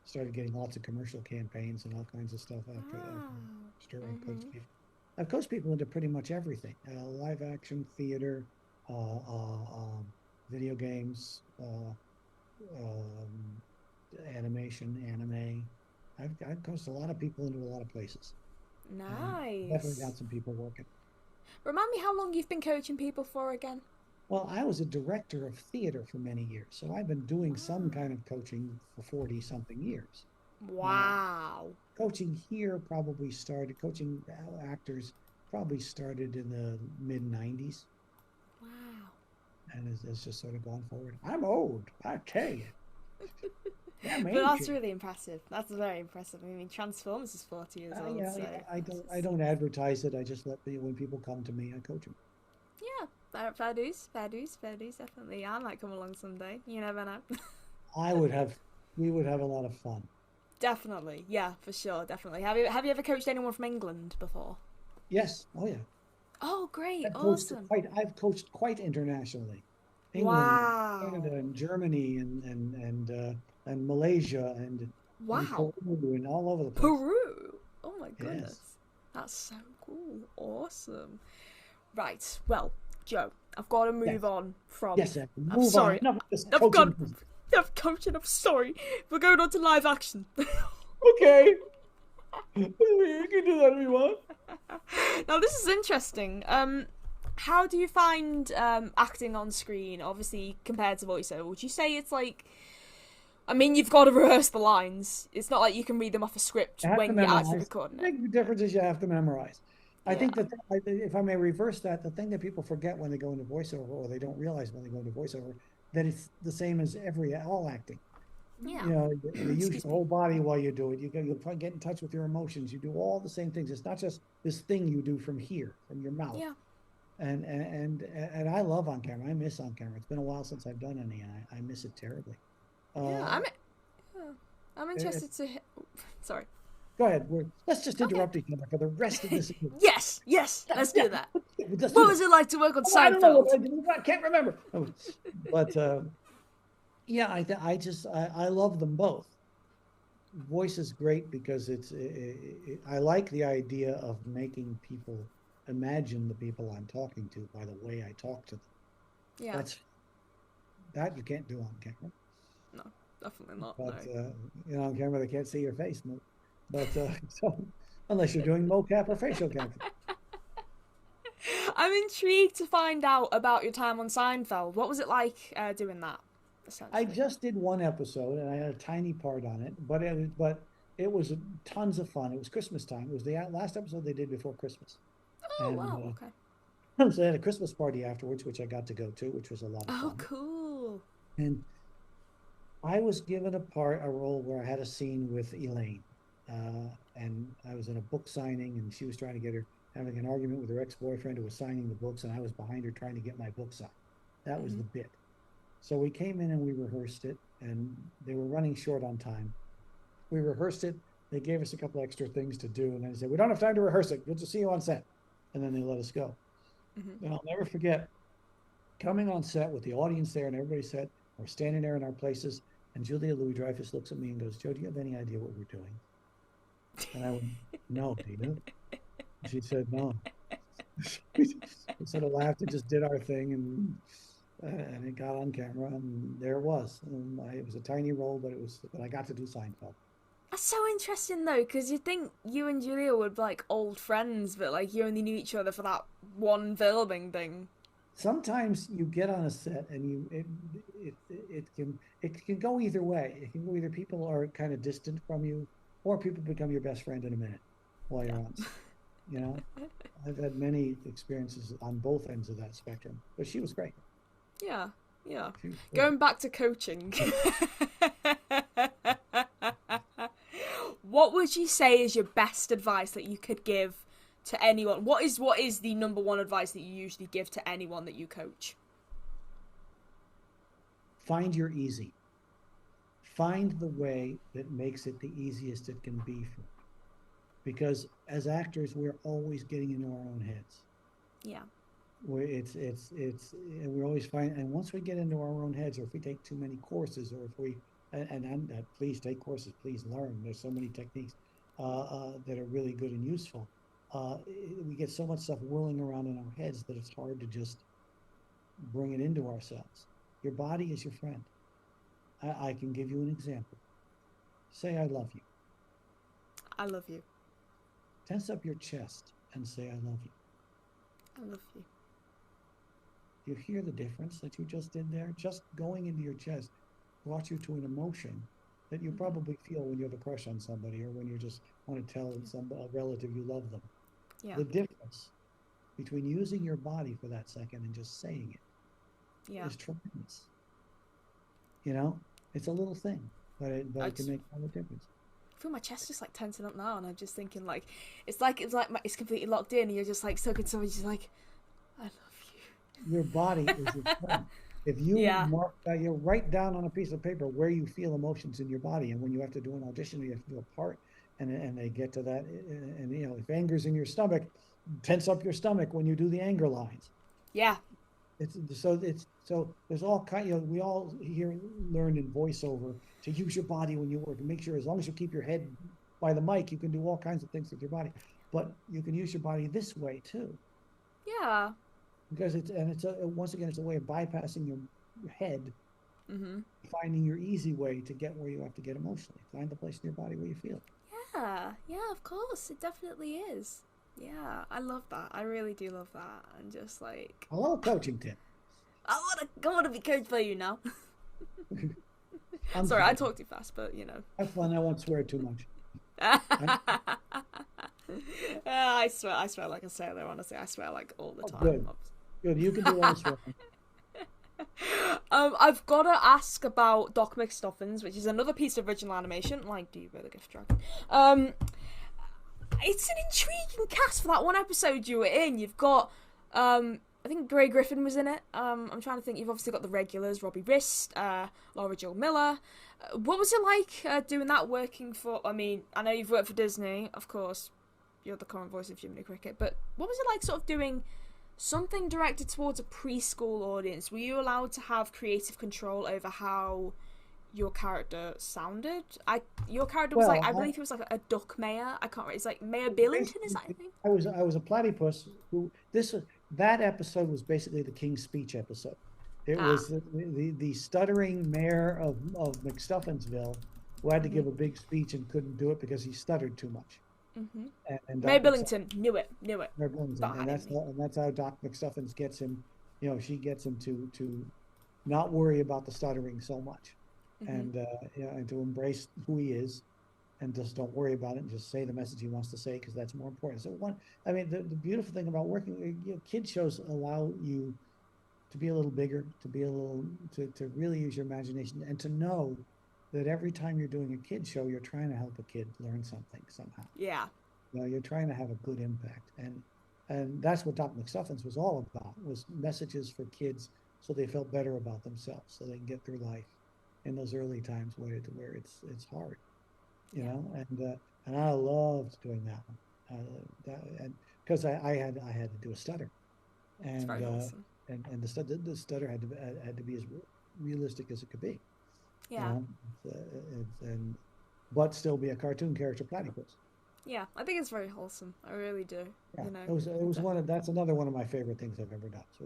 started getting lots of commercial campaigns and all kinds of stuff after I coached people. I've coached people into pretty much everything: live action, theater, video games, animation, anime. I've coached a lot of people into a lot of places. Nice. Definitely got some people working. Remind me how long you've been coaching people for again? Well, I was a director of theater for many years, so I've been doing some kind of coaching for 40-something years. Wow. Coaching actors probably started in the mid-90s. Wow. And it's just sort of gone forward. I'm old, I tell you. But that's really impressive. That's very impressive. I mean, Transformers is 40 years old. Yeah, so I don't advertise it. I just when people come to me, I coach them. Yeah, fair dues, definitely. I might come along someday. You never know. We would have a lot of fun. Definitely, yeah, for sure, definitely. Have you ever coached anyone from England before? Yes. Oh yeah. Oh, great! Awesome. I've coached quite internationally. England, Canada, and Germany, and Malaysia, and Peru, and all over the place. Peru. Oh my goodness, yes. That's so cool! Awesome. Right. Well, Joe, I've got to move on from. Yes, I'm sorry. I've coaching. I'm sorry. We're going on to live action. Okay. You can do that if you want. Now, this is interesting. How do you find acting on screen, obviously, compared to voiceover? Would you say it's like... I mean, you've got to rehearse the lines. It's not like you can read them off a script when you're actually recording it. The big difference is you have to memorize. I think that, if I may reverse that, the thing that people forget when they go into voiceover, or they don't realize when they go into voiceover, that it's the same as all acting. Yeah. You know, you use your whole body while you do it. You'll get in touch with your emotions. You do all the same things. It's not just this thing you do from here, from your mouth. Yeah. And I love on camera. I miss on camera. It's been a while since I've done any, and I miss it terribly. I'm interested to. Sorry. Go ahead. Let's just interrupt each other for the rest of this. Yes, let's do that. What was it like to work on Seinfeld? I can't remember. But yeah, I love them both. Voice is great because I like the idea of making people imagine the people I'm talking to by the way I talk to them. Yeah. That you can't do on camera. No, definitely not. But no. On camera they can't see your face. But so unless you're doing mocap or facial capture. I'm intrigued to find out about your time on Seinfeld. What was it like doing that? I just did one episode and I had a tiny part on it, but it was tons of fun. It was Christmas time. It was the last episode they did before Christmas. Oh, wow, okay. So they had a Christmas party afterwards, which I got to go to, which was a lot of fun. Oh, cool. And I was given a role where I had a scene with Elaine. And I was in a book signing, and she was trying to get her, having an argument with her ex-boyfriend who was signing the books, and I was behind her trying to get my book signed. That was the bit. So we came in and we rehearsed it, and they were running short on time. We rehearsed it. They gave us a couple extra things to do, and then they said, "We don't have time to rehearse it. We'll just see you on set." And then they let us go. And I'll never forget coming on set with the audience there and everybody said, we're standing there in our places, and Julia Louis-Dreyfus looks at me and goes, "Joe, do you have any idea what we're doing?" And I went, "No, do you?" She said, "No." We sort of laughed and just did our thing, and it got on camera, and there it was. It was a tiny role, but I got to do Seinfeld. That's so interesting though, because you'd think you and Julia would be like old friends, but like you only knew each other for that one filming thing. Sometimes you get on a set and it can go either way. It can go either people are kind of distant from you, or people become your best friend in a minute while you're on set. You know, I've had many experiences on both ends of that spectrum, but she was great. Yeah. Going back to coaching. What would you say is your best advice that you could give to anyone? What is the number one advice that you usually give to anyone that you coach? Find your easy. Find the way that makes it the easiest it can be for you. Because as actors, we're always getting into our own heads. Yeah. We're always finding, and once we get into our own heads, or if we take too many courses, or if we, please take courses, please learn. There's so many techniques that are really good and useful. We get so much stuff whirling around in our heads that it's hard to just bring it into ourselves. Your body is your friend. I can give you an example. Say, I love you. I love you. Tense up your chest and say, I love you. I love you. Do you hear the difference that you just did there? Just going into your chest brought you to an emotion that you probably feel when you have a crush on somebody, or when you just want to tell a relative you love them. Yeah. The difference between using your body for that second and just saying it is tremendous. You know, it's a little thing, but it can make all the difference. I feel my chest just like tensing up now, and I'm just thinking like it's it's completely locked in, and you're just like talking to somebody, just like, I love you. Your body is your friend. If you you write down on a piece of paper where you feel emotions in your body, and when you have to do an audition, you have to do a part, and they get to that, and you know, if anger's in your stomach, tense up your stomach when you do the anger lines. Yeah. So there's all kind. You know, we all learned in voiceover to use your body when you work, and make sure, as long as you keep your head by the mic, you can do all kinds of things with your body. But you can use your body this way too. Yeah. Because once again, it's a way of bypassing your head, finding your easy way to get where you have to get emotionally. Find the place in your body where you feel. Yeah, of course, it definitely is. Yeah, I love that. I really do love that. And just like, I love coaching, Tim. I want to be coached by you now. I'm sorry, I talk too fast, but you know. Have fun. I won't swear too much. I swear like a sailor. Honestly, I swear like all the time. Good. You can do all the swearing. I've got to ask about Doc McStuffins, which is another piece of original animation, like Dibo The Gift Dragon. It's an intriguing cast for that one episode you were in. You've got, I think Grey Griffin was in it. I'm trying to think. You've obviously got the regulars, Robbie Wrist, Laura Jo Miller. What was it like doing that, working for, I mean, I know you've worked for Disney, of course. You're the current voice of Jiminy Cricket. But what was it like sort of doing something directed towards a preschool audience? Were you allowed to have creative control over how your character sounded? Your character was I believe he was like a duck mayor. I can't remember. It's like Mayor Billington, is that I think? I was a platypus that episode was basically the King's Speech episode. It was the stuttering mayor of McStuffinsville, who had to give a big speech and couldn't do it because he stuttered too much. And Mayor Billington knew it. Mayor Billington, and that's how Doc McStuffins gets him. You know, she gets him to not worry about the stuttering so much. And and to embrace who he is, and just don't worry about it, and just say the message he wants to say, because that's more important. So the beautiful thing about working, kid shows allow you to be a little bigger, to really use your imagination, and to know that every time you're doing a kid show, you're trying to help a kid learn something somehow. Yeah. You know, you're trying to have a good impact, and that's what Doc McStuffins was all about, was messages for kids so they felt better about themselves, so they can get through life in those early times where it's hard, you know. And I loved doing that one, and because I had to do a stutter, and awesome. and the stutter had to be as realistic as it could be. Yeah. But still be a cartoon character platypus. Yeah, I think it's very wholesome. I really do. Yeah, you know, it was that's another one of my favorite things I've ever done. So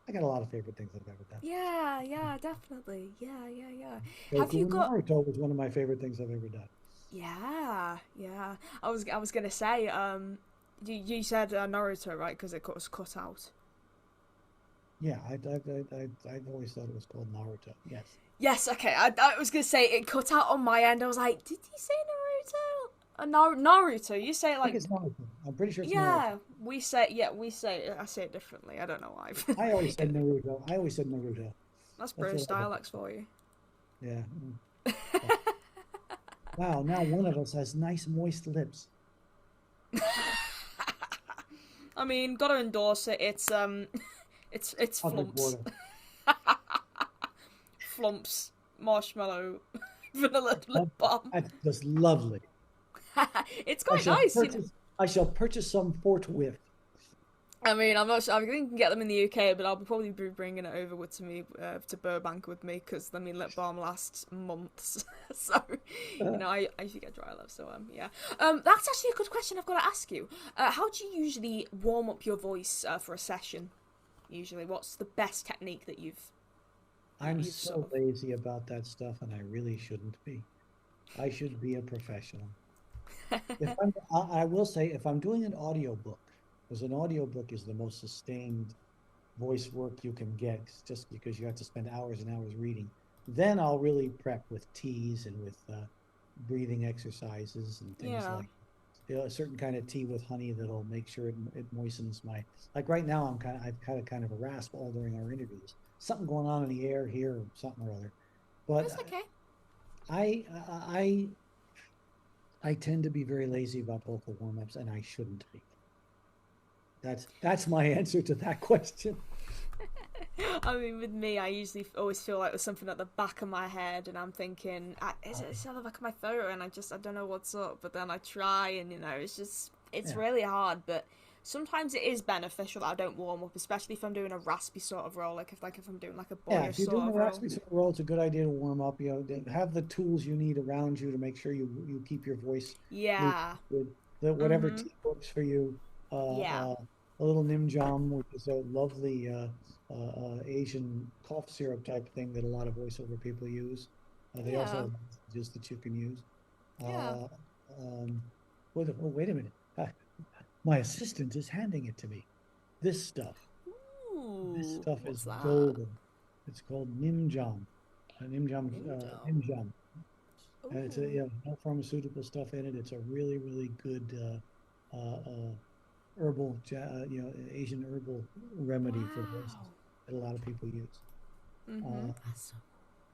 I got a lot of favorite things I've ever done. Yeah, definitely. Yeah. Have you got Naruto was one of my favorite things I've ever done. Yeah. I was gonna say, you said Naruto, right? Because it was cut out. Yeah, I've always thought it was called Naruto. Yes. Yes. Okay. I was gonna say it cut out on my end. I was like, did you say Naruto? Naruto. You say it I think like it's Naruto. I'm pretty sure it's Naruto. yeah. I say it differently. I don't know why. I always said Naruto. I always said Naruto. That's That's British what I dialects for you. Yeah. Wow, now one of us has nice moist lips. I mean, gotta endorse it. It's Public flumps, water. flumps, marshmallow, vanilla lip balm. That's just lovely. It's quite nice, you know. I shall purchase some forthwith. I mean, I'm not sure. I think you can get them in the UK, but I'll probably be bringing it over to Burbank with me because I mean, lip balm lasts months. So, you know, I usually get dry lips. So, yeah. That's actually a good question I've got to ask you. How do you usually warm up your voice for a session? Usually, what's the best technique that you've? I'm so lazy about that stuff, and I really shouldn't be. I should be a professional. I will say, if I'm doing an audiobook, because an audiobook is the most sustained voice work you can get, just because you have to spend hours and hours reading, then I'll really prep with teas and with breathing exercises and things like a certain kind of tea with honey that'll make sure it moistens my. Like right now, I've had a kind of a rasp all during our interviews. Something going on in the air here, or something or other. But that's okay. I tend to be very lazy about vocal warm-ups, and I shouldn't be. That's my answer to that question. I mean, with me, I usually always feel like there's something at the back of my head, and I'm thinking, it's at the back of my throat, and I don't know what's up. But then I try, and you know, it's really hard. But sometimes it is beneficial that I don't warm up, especially if I'm doing a raspy sort of role, like if I'm doing like a boyish if you're doing a raspy sort of role, it's a good idea to warm up. You know, have the tools you need around you to make sure you keep your voice. Yeah. Good. Whatever tea works for you. A little nimjam, which is a lovely Asian cough syrup type thing that a lot of voiceover people use. They also have messages that you can use. Wait a minute. My assistant is handing it to me. This stuff. Ooh, this stuff is that? golden. It's called nimjam. Nimjam. And it's no pharmaceutical stuff in it. It's a really, really good herbal, Asian herbal remedy for voices that a lot of people use.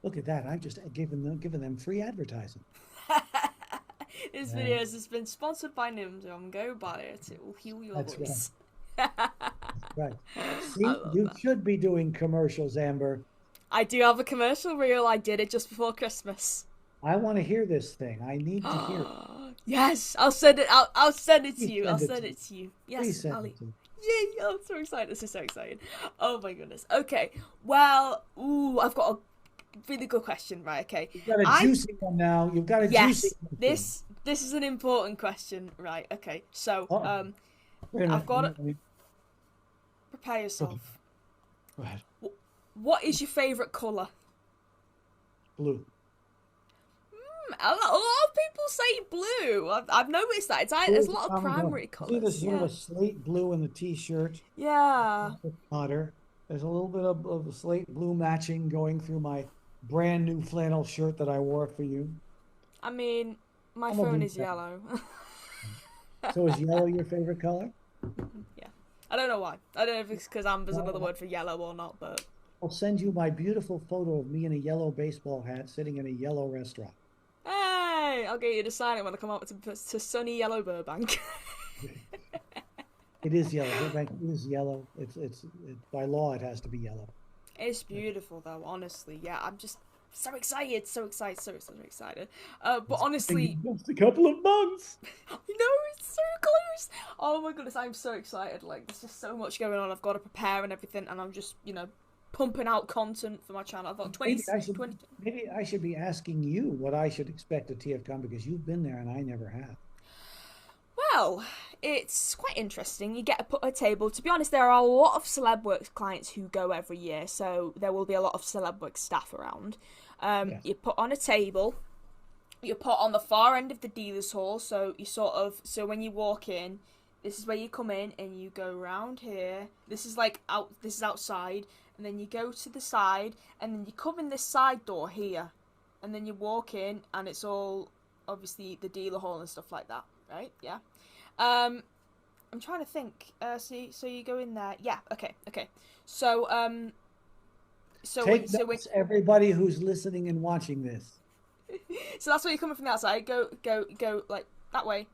Look at that! I've just given them free advertising. This video has been sponsored by Nimjam. Go buy it; it will heal your voice. Right. See, you should be doing commercials, Amber. I do have a commercial reel. I did it just before Christmas. I want to hear this thing. I need to hear it. Yes, I'll send it. I'll send it to you. I'll send it to you. Yes, Ali. Yay! I'm so excited. This is so exciting. Oh my goodness. Okay. Well, I've got a really good question. Right. Okay. You've got a juicy one now. You've got a juicy one. This is an important question. Right. Okay. So, I've got to prepare yourself. Go ahead. What is your favorite color? Blue. A lot of people say blue. I've noticed that. There's a lot of primary colours. See this slate blue in the t-shirt? Yeah. There's a little bit of a slate blue matching going through my brand new flannel shirt that I wore for you. I mean, my phone is yellow. So is yellow your favorite color? Yeah. I don't know why. I don't know if it's because amber's another word for yellow or not, but... I'll send you my beautiful photo of me in a yellow baseball hat sitting in a yellow restaurant. Hey, I'll get you to sign it when I come up to sunny yellow Burbank. It is yellow. Burbank is yellow. It's by law it has to be yellow. It's beautiful though, honestly. Yeah, I'm just so excited. But honestly, just a couple of months. I know, it's so close. Oh my goodness, I'm so excited. Like, there's just so much going on. I've got to prepare and everything, and I'm just, pumping out content for my channel. I've got 20. Maybe I should be asking you what I should expect at TFCon because you've been there and I never have. Well, it's quite interesting. You get put a table. To be honest, there are a lot of Celebworks clients who go every year, so there will be a lot of Celebworks staff around. You put on a table. You put on the far end of the dealer's hall, so when you walk in, this is where you come in and you go around here. This is outside, and then you go to the side, and then you come in this side door here, and then you walk in, and it's all obviously the dealer hall and stuff like that, right? Yeah. I'm trying to think. So you go in there. Yeah. Okay. So Take notes, everybody who's listening and watching this. So that's where you're coming from the outside. Go like that way,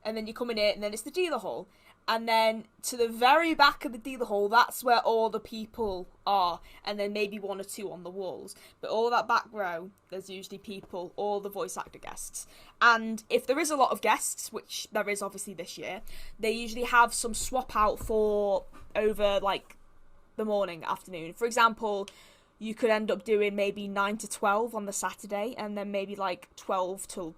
and then you come in here, and then it's the dealer hall. And then to the very back of the dealer hall, that's where all the people are, and then maybe one or two on the walls. But all that back row, there's usually people, all the voice actor guests. And if there is a lot of guests, which there is obviously this year, they usually have some swap out for over like the morning, afternoon. For example, you could end up doing maybe 9 to 12 on the Saturday, and then maybe like 12 till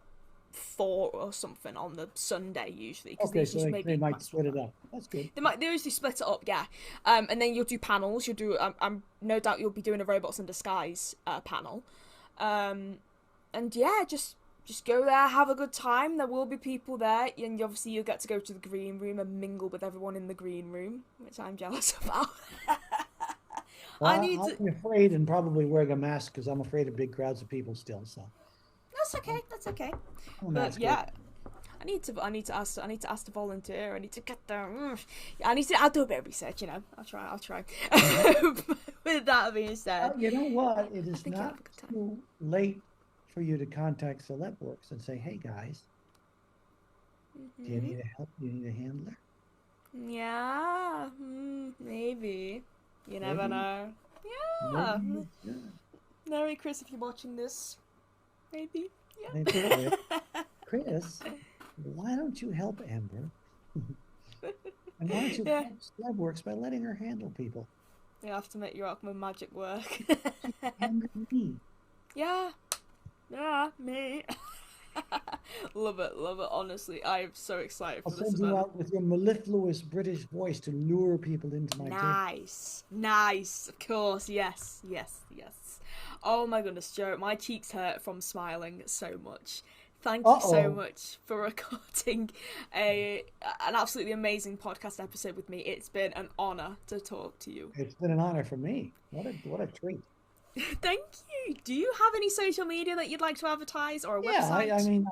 4 or something on the Sunday usually. Okay, so they might split it up. That's good. They usually split it up, yeah. And then you'll do panels. You'll do. I'm no doubt you'll be doing a Robots in Disguise panel. And yeah, just go there, have a good time. There will be people there, and obviously you'll get to go to the green room and mingle with everyone in the green room, which I'm jealous about. Well, I'll be afraid and probably wearing a mask because I'm afraid of big crowds of people still. So that's okay. But yeah, I need to ask to volunteer. I need to get there. I'll do a bit of research. I'll try. With that being said, you know what? It is not too late for you to contact Celebworks and say, "Hey guys, do you need help? Do you need a handler?" Yeah, maybe. You never know. Yeah. Merry Chris, if you're watching this, maybe. Yeah. Maybe. Chris, why don't you help Amber? And why don't you help Celebworks by letting her handle people? You have to make your Ochman magic work. And me. Yeah, me. Love it. Honestly, I am so excited for this. I'll send you out with your mellifluous British voice to lure people into my table. Nice. Of course, yes. Oh my goodness, Joe, my cheeks hurt from smiling so much. Thank you so much for recording an absolutely amazing podcast episode with me. It's been an honor to talk to you. It's been an honor for me. What a treat. Thank you. Do you have any social media that you'd like to advertise, or a website? Yeah, I mean,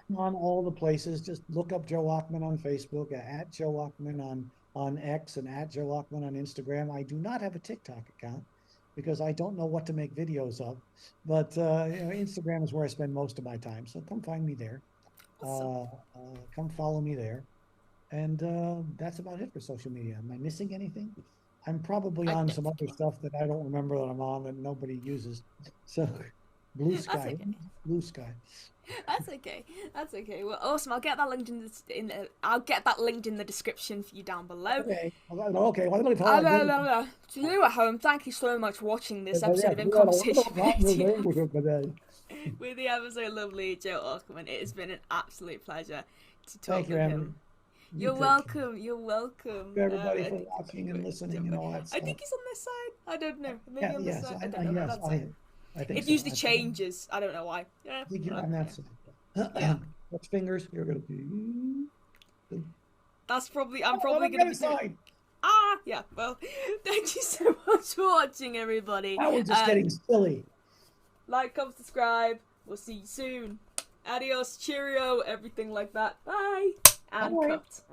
I'm on all the places. Just look up Joe Ochman on Facebook, at Joe Ochman on X, and at Joe Ochman on Instagram. I do not have a TikTok account because I don't know what to make videos of. But Instagram is where I spend most of my time. So come find me there. Awesome. Come follow me there. And that's about it for social media. Am I missing anything? I'm probably on some other stuff that I don't remember that I'm on that nobody uses. So, Blue Sky. That's okay. Well, awesome. I'll get that linked in the description for you down below. Okay. To you at home, thank you so much for watching this episode of In Conversation with the ever so lovely Joe Ochman. It has been an absolute pleasure to talk with him. You're welcome. To everybody for watching and listening and all that stuff. I think he's on this side. I don't know. Maybe on this side. I don't know. I think it usually changes. I don't know why. I think you're on that side. Which fingers you're going to be? That's probably. I'm probably going to be. Yeah. Well, thank you so much for watching, everybody. Now we're just getting silly. Like, comment, subscribe. We'll see you soon. Adios, cheerio, everything like that. Bye. And cut.